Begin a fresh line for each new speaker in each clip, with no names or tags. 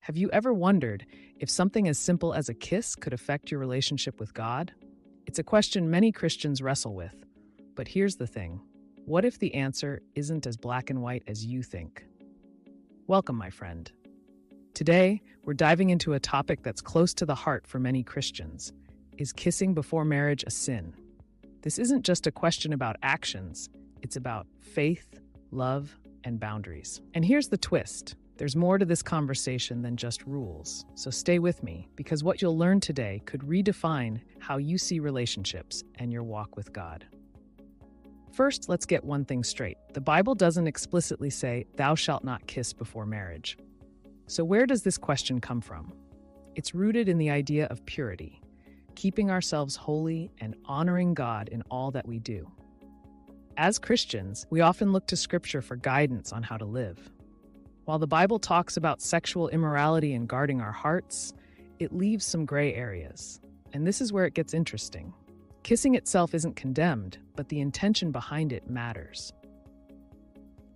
Have you ever wondered if something as simple as a kiss could affect your relationship with God? It's a question many Christians wrestle with. But here's the thing. What if the answer isn't as black and white as you think? Welcome, my friend. Today, we're diving into a topic that's close to the heart for many Christians. Is kissing before marriage a sin? This isn't just a question about actions. It's about faith, love, and boundaries. And here's the twist. There's more to this conversation than just rules. So stay with me, because what you'll learn today could redefine how you see relationships and your walk with God. First, let's get one thing straight. The Bible doesn't explicitly say, "Thou shalt not kiss before marriage." So where does this question come from? It's rooted in the idea of purity, keeping ourselves holy and honoring God in all that we do. As Christians, we often look to Scripture for guidance on how to live. While the Bible talks about sexual immorality and guarding our hearts, it leaves some gray areas. And this is where it gets interesting. Kissing itself isn't condemned, but the intention behind it matters.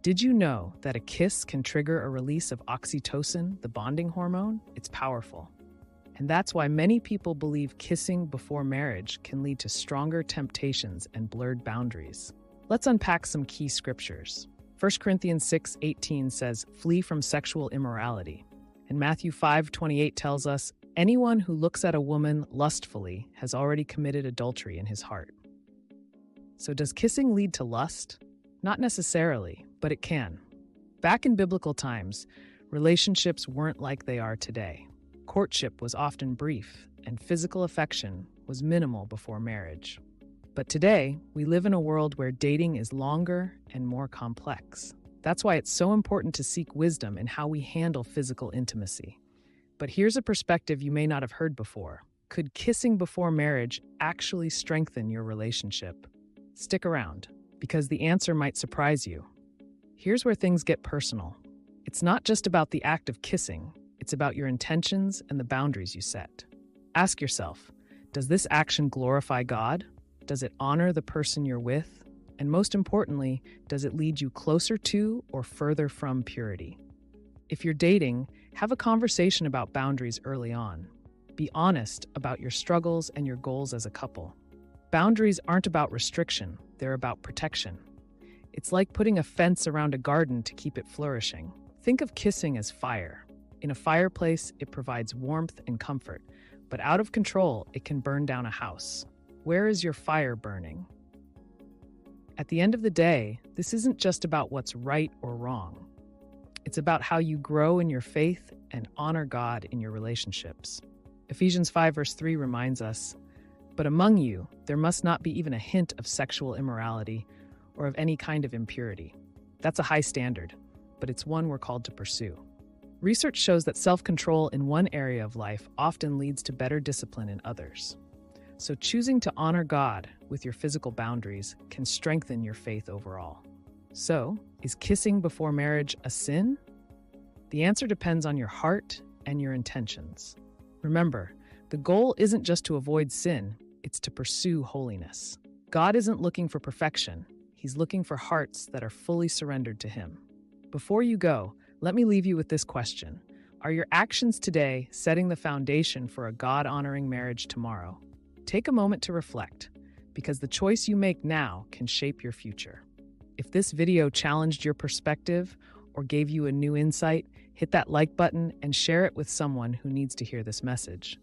Did you know that a kiss can trigger a release of oxytocin, the bonding hormone? It's powerful. And that's why many people believe kissing before marriage can lead to stronger temptations and blurred boundaries. Let's unpack some key scriptures. 1 Corinthians 6:18 says, "Flee from sexual immorality." And Matthew 5:28 tells us, "Anyone who looks at a woman lustfully has already committed adultery in his heart." So does kissing lead to lust? Not necessarily, but it can. Back in biblical times, relationships weren't like they are today. Courtship was often brief, and physical affection was minimal before marriage. But today, we live in a world where dating is longer and more complex. That's why it's so important to seek wisdom in how we handle physical intimacy. But here's a perspective you may not have heard before. Could kissing before marriage actually strengthen your relationship? Stick around, because the answer might surprise you. Here's where things get personal. It's not just about the act of kissing, it's about your intentions and the boundaries you set. Ask yourself, does this action glorify God? Does it honor the person you're with? And most importantly, does it lead you closer to or further from purity? If you're dating, have a conversation about boundaries early on. Be honest about your struggles and your goals as a couple. Boundaries aren't about restriction, they're about protection. It's like putting a fence around a garden to keep it flourishing. Think of kissing as fire. In a fireplace, it provides warmth and comfort, but out of control, it can burn down a house. Where is your fire burning? At the end of the day, this isn't just about what's right or wrong. It's about how you grow in your faith and honor God in your relationships. Ephesians 5 verse 3 reminds us, "But among you, there must not be even a hint of sexual immorality or of any kind of impurity." That's a high standard, but it's one we're called to pursue. Research shows that self-control in one area of life often leads to better discipline in others. So choosing to honor God with your physical boundaries can strengthen your faith overall. So, is kissing before marriage a sin? The answer depends on your heart and your intentions. Remember, the goal isn't just to avoid sin, it's to pursue holiness. God isn't looking for perfection, He's looking for hearts that are fully surrendered to Him. Before you go, let me leave you with this question. Are your actions today setting the foundation for a God-honoring marriage tomorrow? Take a moment to reflect, because the choice you make now can shape your future. If this video challenged your perspective or gave you a new insight, hit that like button and share it with someone who needs to hear this message.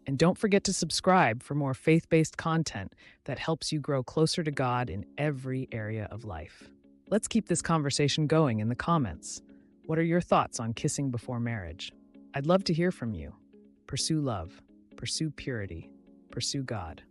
And don't forget to subscribe for more faith-based content that helps you grow closer to God in every area of life. Let's keep this conversation going in the comments. What are your thoughts on kissing before marriage? I'd love to hear from you. Pursue love, pursue purity, pursue God.